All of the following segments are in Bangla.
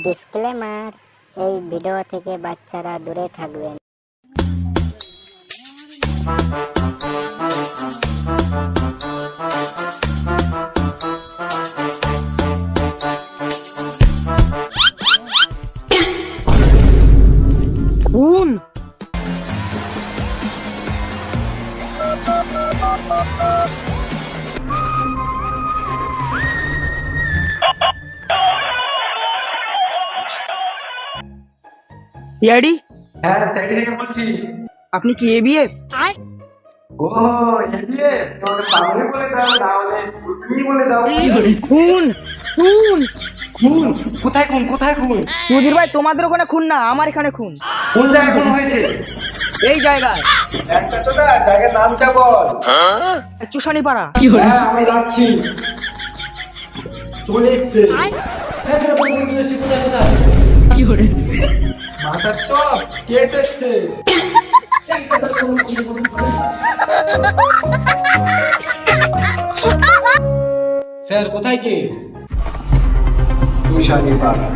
ডিসক্লেমার, এই ভিডিও থেকে বাচ্চারা দূরে থাকবেন। খুন ইয়াডি, হ্যাঁ সাইড থেকে বলছি। আপনি কি এবিএ? ও এদিকে তোমাকে পাগলি বলে দাও, না হলে তুমি বলে দাও। খুন খুন খুন? কোথায় খুন? কোথায় খুন? সুধীর ভাই, তোমাদের ওখানে খুন না, আমার এখানে খুন। কোন জায়গায় খুন হয়েছে? এই জায়গায়, একটা চোদা, জায়গার নামটা বল। চুষানি পাড়া। হ্যাঁ আমি যাচ্ছি, চলে এসছে। মাথার চপ, কেস এসছে। স্যার কোথায় কেস? তুষানি পাড়া।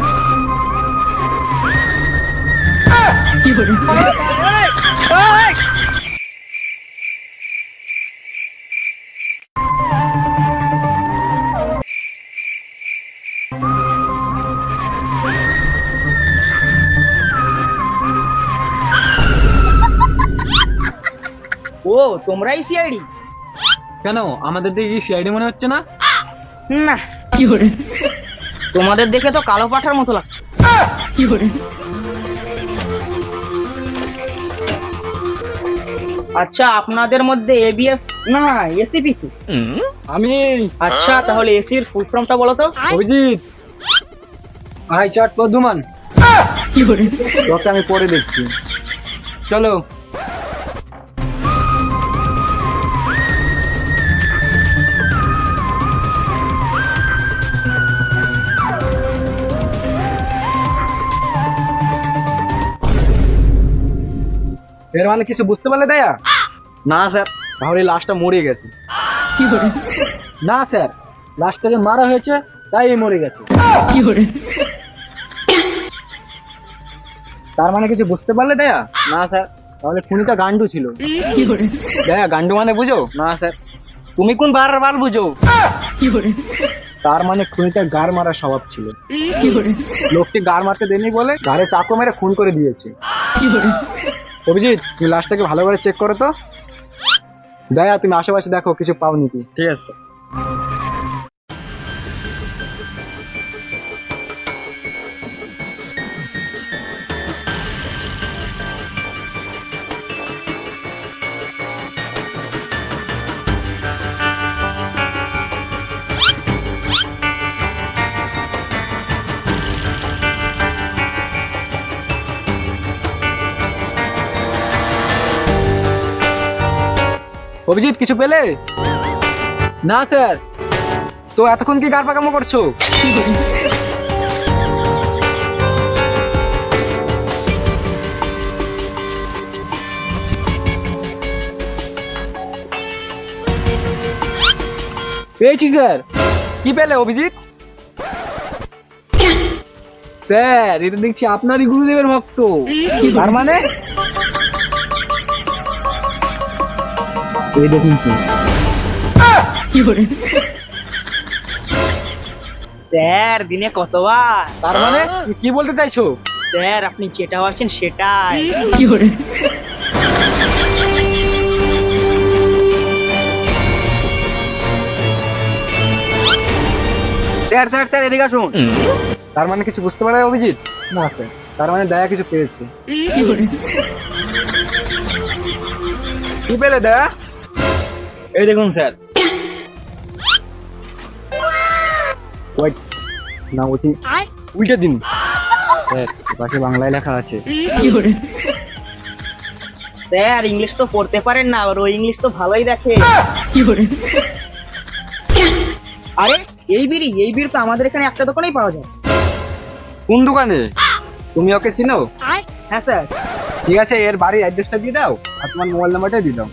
ও, তোমরাই সিআইডি? কেন, আমাদের দিকে কি সিআইডি মনে হচ্ছে না? না, তোমাদের দেখে তো কালো পাঠার মতো লাগছে। আচ্ছা, আপনাদের মধ্যে এবিএফ না এসিপি কি? আমি। আচ্ছা, তাহলে এসির ফুল ফর্মটা বলো তো। অভিজিৎ আই চাট বর্ধমান। তোকে আমি পরে দেখছি, চলো। এর মানে কিছু বুঝতে পারলে দয়া? না স্যার। তাহলে লাশটা মরে গেছে। না স্যার, লাশটাকে মারা হয়েছে তাই মরে গেছে। তার মানে কিছু বুঝতে পারলে দয়া? না স্যার। তাহলে খুনিটা গান্ডু ছিল। দয়া, গান্ডু মানে বুঝো? না স্যার। তুমি কোন বাল বুঝো? তার মানে খুনিটা গার মারার স্বভাব ছিল। লোকটি গার মারতে দেয়নি বলে গাড়ে চাকু মেরে খুন করে দিয়েছে। অভিজিৎ, তুমি লাশটাকে ভালো করে চেক করো তো। দয়া, তুমি আশেপাশে দেখো কিছু পাও নাকি। ঠিক আছে। অভিজিৎ, কিছু পেলে? না স্যার। তো এতক্ষণ কি গার পাকামো করছো? পেয়েছি স্যার। কি পেলে অভিজিৎ? স্যার, এটা দেখছি আপনারই গুরুদেবের ভক্ত। তার মানে? এই দেখুন স্যার। স্যার, দিনে কতবার? তার মানে তুমি কি বলতে চাইছো? স্যার, আপনি যেটা ভাবছেন সেটাই। স্যার স্যার স্যার, এদিকে আসুন। তার মানে কিছু বুঝতে পারে অভিজিৎ? না স্যার। তার মানে দয়া কিছু পেয়েছে। কি পেলে দা? এই দেখুন স্যার। ওয়েট, না ওটি উল্টে দিন। স্যার, পাশে বাংলায় লেখা আছে। স্যার, ইংলিশ তো পড়তে পারেন না, আর ওই ইংলিশ তো ভালোই দেখে। আরে, এই বিড়ি তো আমাদের এখানে একটা দোকানেই পাওয়া যায়। কোন দোকানে? তুমি ওকে চিনো? হ্যাঁ স্যার। ঠিক আছে, এর বাড়ির অ্যাড্রেসটা দিয়ে দাও আর তোমার মোবাইল নাম্বারটা দিয়ে দাও।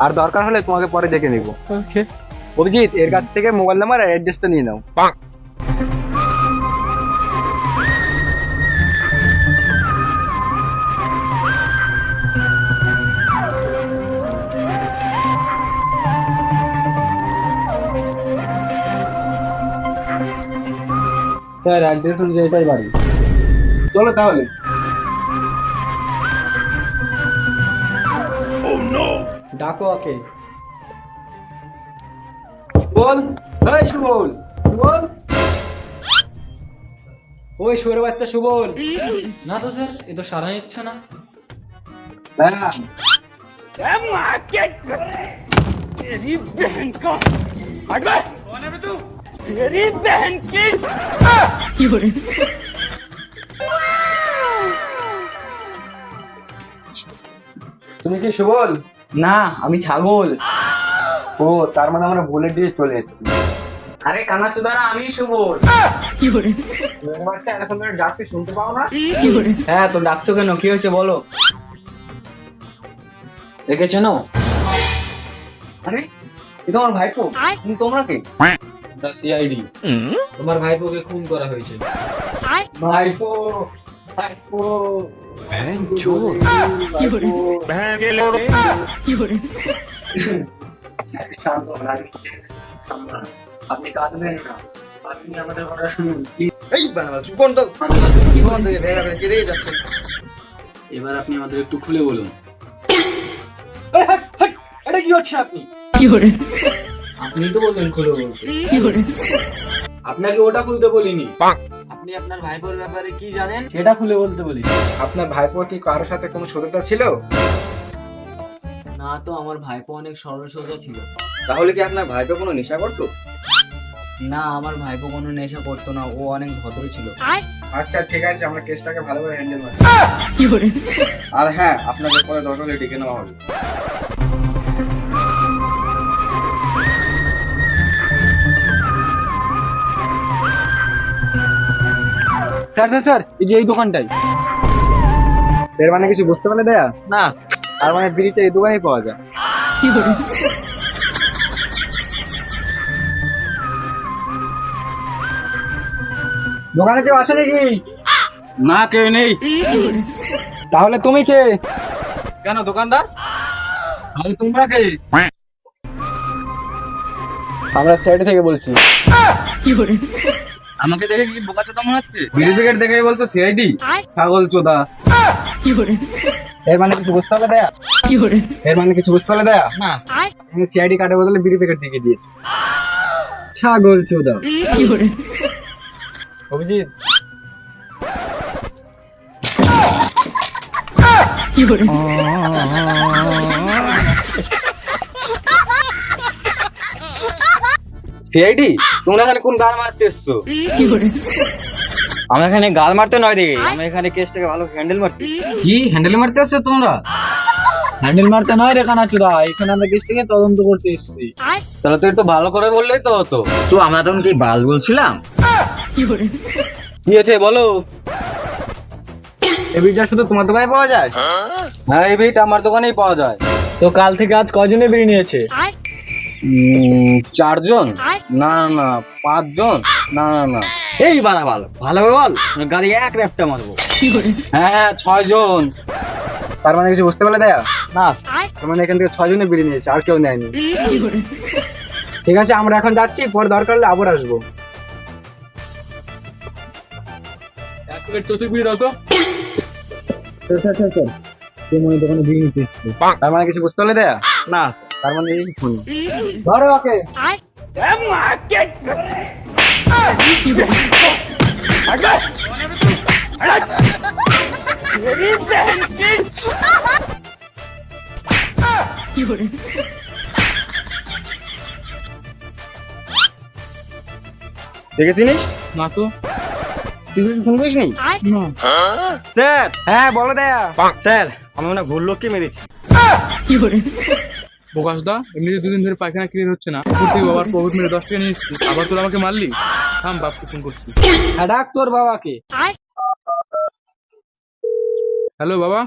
আর দরকার হলে তোমাকে পরে দেখে নিব। অভিজিৎ, এর কাছ থেকে মোবাইল নাম্বার আর অ্যাড্রেসটা নিয়ে নাও। স্যার, অ্যাড্রেস অনুযায়ী এটাই বাড়ি। চলো তাহলে। ডাকো ওকে। বল, এই সুবল, সুবল। ওই শুয়োর বাচ্চা সুবল। না তো স্যার, এ তো সারা নিচ্ছে না। হ্যাঁ, তুমি কি সুবল? না, আমি ছাগল। ও, তার মানে আমরা ভুলের দিয়ে চলে এসেছি। আরে কানাচুদারা, আমি সুবল। এখন ধরে ডাকতে শুনতে পাও না? হ্যাঁ, তো ডাকছো কেন? কি হয়েছে বলো। একে চেনো? আরে এ তো আমার ভাইপো। কিন্তু তোমরা কে? দা সিআইডি। তোমার ভাইপোকে খুন করা হয়েছে। ভাইপো, ভাইপো। শান্ত হন, আপনি কাঁদবেন না, আপনি আমাদের কথা শুনুন। এই বানাবা চুপ করুন তো। কি বন্ধ হয়ে ভেড়া ভেড়া কেঁদে যাচ্ছে। এবার আপনি আমাদের একটু খুলে বলুন। এটা কি হচ্ছে আপনি? আপনি তো বললেন খুলে বলতে। আপনাকে ওটা খুলতে বলিনি। আপনি আপনার ভাইপোর ব্যাপারে কি জানেন সেটা খুলে বলতে বলি। আপনার ভাইপোর কি কারোর সাথে কোনো শত্রুতা ছিল? না তো, আমার ভাইপো অনেক সরল সোজা ছিল। তাহলে কি আপনার ভাইপো কোনো নেশা করতো? না, আমার ভাইপো কোনো নেশা করতো না, ও অনেক ভদ্র ছিল। আচ্ছা ঠিক আছে, আমরা কেসটাকে ভালোভাবে হ্যান্ডেল করছি। আর হ্যাঁ, আপনাকে পরে দরকার হলে ডেকে নেওয়া হবে। স্যার স্যার স্যার, এই যে এই দোকানটাই। এর মানে কিছু বুঝতে পারলে দেয়া? না, তার মানে বিড়িটা এই দোকানেই পাওয়া যায়। দোকানে কেউ আসে নাকি? না কেউ নেই। তাহলে তুমি কে? কেন দোকানদার? তাহলে তোমরা কে? আমরা সাইড থেকে বলছি। আমাকে দেখে কি বোকা চোদা মনে হচ্ছে? সার্টিফিকেট দেখেই বলতো সিআইডি? ছাগল চোদা। এর মানে কিছু বুঝতে পারলে দেয়া? এর মানে কিছু বুঝতে পারলে দেয়া? না। আমি সিআইডি কার্ডের বদলে বিড়ি প্যাকেট দিয়ে দিয়েছি। ছাগল চোদা। অভিজিৎ, সিআইডি, তোমরা এখানে কোন গাল মারতে এসছো? আমরা এখানে গাল মারতে নয় দেখে, আমরা এখানে কেসটাকে ভালো হ্যান্ডেল মারতে। কি হ্যান্ডেল মারতে আসছো তোমরা? হ্যান্ডেল মারতে নয় রে কানাচুদা, এখানে আমরা কেসটাকে তদন্ত করতে এসেছি। তাহলে তো একটু ভালো করে বললেই তো হতো। তো আমরা তখন কি বাল বলছিলাম? কি হয়েছে বলো? এই বিড়িটা শুধু তোমার দোকানে পাওয়া যায়? হ্যাঁ, এই বিট আমার দোকানেই পাওয়া যায়। তো কাল থেকে আজ কজনে বিড়ি নিয়েছে? 4 জন? না না না, 5 জন? না না না, এই বালা ভালো ভালোভাবে বল, গাড়ি এক র্যাপটা মারবো। হ্যাঁ, 6 জন। তার মানে কিছু বুঝতে পারলে দেয়া? না, তার মানে এখান থেকে 6 জনে বিড়ি নিয়েছে, আর কেউ নেয়নি। ঠিক আছে, আমরা এখন যাচ্ছি, পরে দরকার হলে আবার আসবো। এক প্লেট চতুর বিড়ি দাও তো। তোমার দোকানে বিড়ি নিতে এসেছে। তার মানে কিছু বুঝতে পারলে দেয়া? না। তার মানে এই ফোন ধরো ওকে। দেখেছিস? না তো। তুই ফোন করিস নি? স্যার। হ্যাঁ বলো দেয়া। স্যার, আমি মনে হয় ভুল লোককে মেরেছি। বোকাসদা, এমনিতে 2 দিন ধরে পায়খানা ক্লিয়ার হচ্ছে না, উপর থেকে বাবার প্রফিট মেরে 10 টাকা নিয়ে এসেছি, আবার তোর আমাকে মারলি। থাম, বাপকে ফোন করছি। হ্যাঁ, ডাক তোর বাবাকে। হ্যালো বাবা।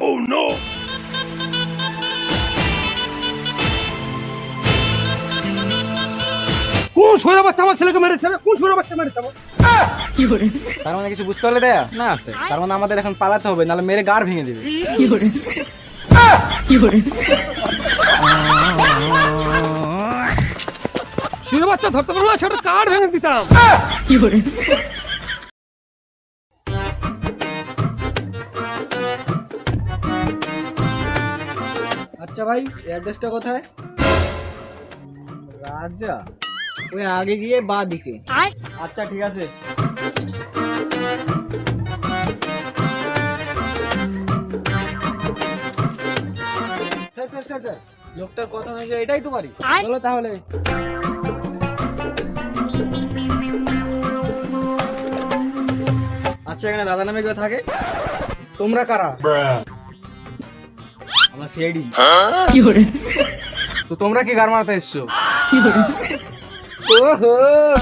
কোন শোরা বাচ্চা আমার ছেলেকে মেরেছে? কোন শোরা বাচ্চা মেরেছে? তার মানে কিছু বুঝতে পারলে দেয়া? না স্যার। তার মানে আমাদের এখন পালাতে হবে, নাহলে মেরে গাড় ভেঙে দেবে। শোরা বাচ্চা ধরতে পারবো না, সেটা কার ভেঙে দিতাম। আচ্ছা ভাই, অ্যাড্রেসটা কোথায়? রাজা ওই আগে গিয়ে বা দিকে। আচ্ছা ঠিক আছে। স্যার স্যার স্যার স্যার, লোকটার কথা অনুযায়ী এটাই তো বাড়ি। চলো তাহলে। আচ্ছা, এখানে দাদা নামে কেউ থাকে? তোমরা কারা? আমরা সিআইডি। তো তোমরা কি গার মারতে এসছো? ওহো,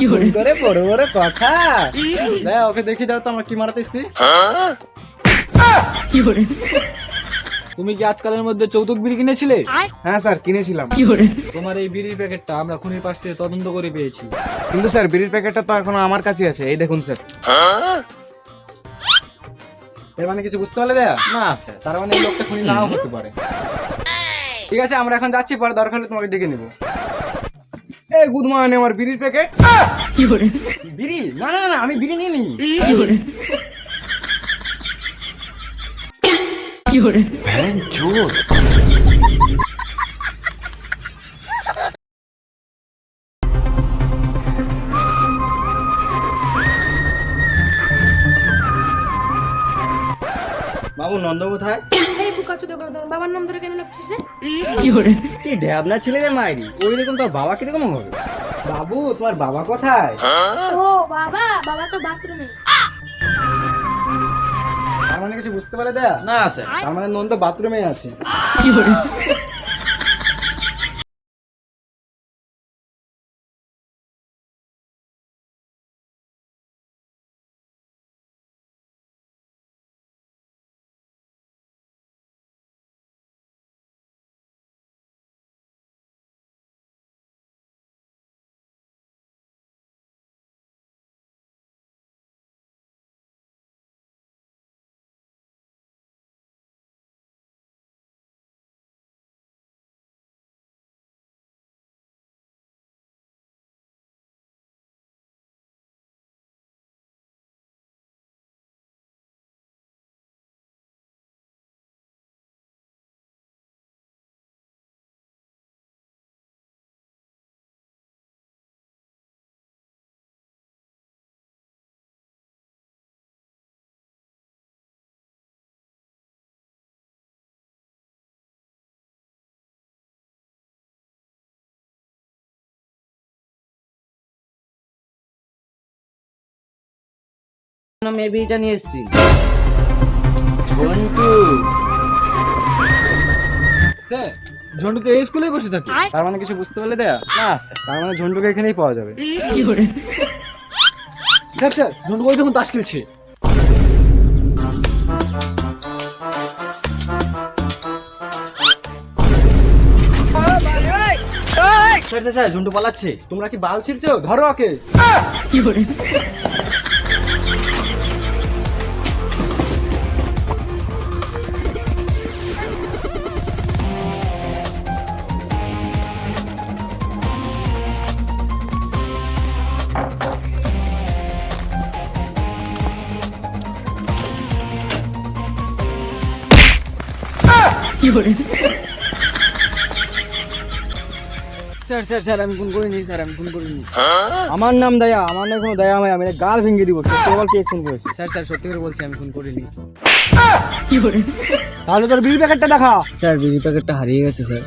খুন করে বড় বড় কথা। দাও ওকে দেখি, দাও তো আমরা কি মারতে এসছি। তুমি কি আজকালের মধ্যে যৌতুক বিড়ি কিনেছিলে? হ্যাঁ স্যার, কিনেছিলাম। তোমার এই বিড়ির প্যাকেটটা আমরা খুনির পাশ থেকে তদন্ত করে পেয়েছি, কিন্তু স্যার বিড়ির প্যাকেটটা তো এখনো আমার কাছে আছে। এই দেখুন স্যার। এর মানে কিছু বুঝতে পারলে দেয়া? না স্যার। তার মানে এই লোকটা খুনি নাও হতে পারে। ঠিক আছে, আমরা এখন যাচ্ছি, পরে দরকার হলে তোমাকে ডেকে নেবো। এই গুড মর্নিং, আমার বিড়ির প্যাকেট। বিড়ি? না না না, আমি বিড়ি নিয়ে নি। বাবু, নন্দ কোথায়? এই বুকাচোদা করে তোর বাবার নাম ধরে কেন লাগছিস রে? কি ঢ্যাবনা ছেলে রে মাইরি। ওই দেখুন তোর বাবা কিরকম হবে। বাবু, তোমার বাবা কোথায়? ও বাবা, বাবা তো বাথরুমে। তার মানে কিছু বুঝতে পারে দেয়া? না স্যার। তার মানে নন্দ বাথরুমে আছে। আমি এই বিড়িটা নিয়ে এসেছি। ঝন্টু। স্যার, ঝন্টু তো এই স্কুলেই বসে থাকে। তার মানে কিছু বুঝতে পারলে দেয়া? না স্যার। তার মানে ঝন্টুকে এখানেই পাওয়া যাবে। স্যার স্যার, ঝন্টু ওই দেখুন তাস খেলছে। স্যার স্যার স্যার, ঝন্টু পালাচ্ছে। তোমরা কি বাল ছিড়ছো? ধরো ওকে। স্যার স্যার স্যার, আমি খুন করিনি স্যার, আমি খুন করিনি। আমার নাম দয়া, আমার নামে কোনো দয়া হয়, আমি গাল ভেঙে দিব। সত্যি বল, কে খুন করেছে? স্যার স্যার, সত্যি করে বলছি, আমি খুন করিনি। তাহলে তোর বিড়ি প্যাকেটটা দেখা। স্যার, বিড়ি প্যাকেটটা হারিয়ে গেছে স্যার।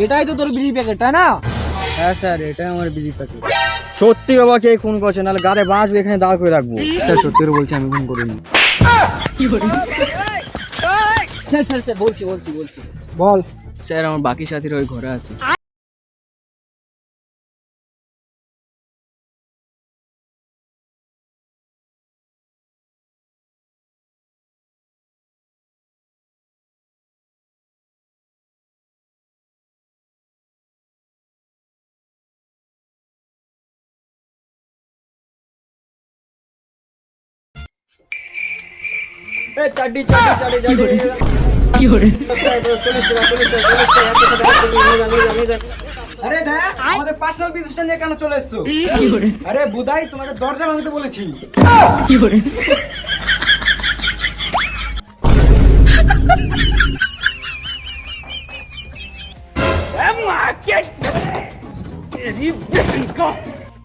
এটাই তো তোর বিড়ি প্যাকেট, তাই না? হ্যাঁ স্যার, এটাই আমার বিড়ি প্যাকেট। সত্যি বাবা, কে খুন করেছে? নাহলে গাড়ে বাঁচবে, এখানে দাঁড় করে রাখবো। স্যার, সত্যি করে বলছি, আমি খুন করিনি। স্যার স্যার স্যার, বলছি বলছি বলছি। বল। স্যার, আমার বাকি সাথীরা ওই ঘরে আছে। চাটি চাটি চাটি চাটি কি করে 40 টাকা 40 টাকা 40 টাকা আরে দা আমাদের পার্সোনাল বিজনেসটা নিয়ে কেন চলে এসছো? কি করে আরে বুদাই তোমাকে দরজা ভাঙতে বলেছি। কি করে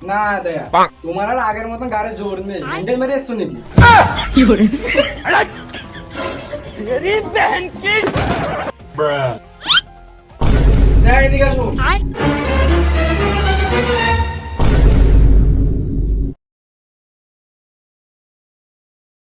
না দয়া তোমার আর আগের মতন গাড়ি জোর নেই, হ্যান্ডেল মেরে এসছো নাকি? কি করে যা এদিকে আসো।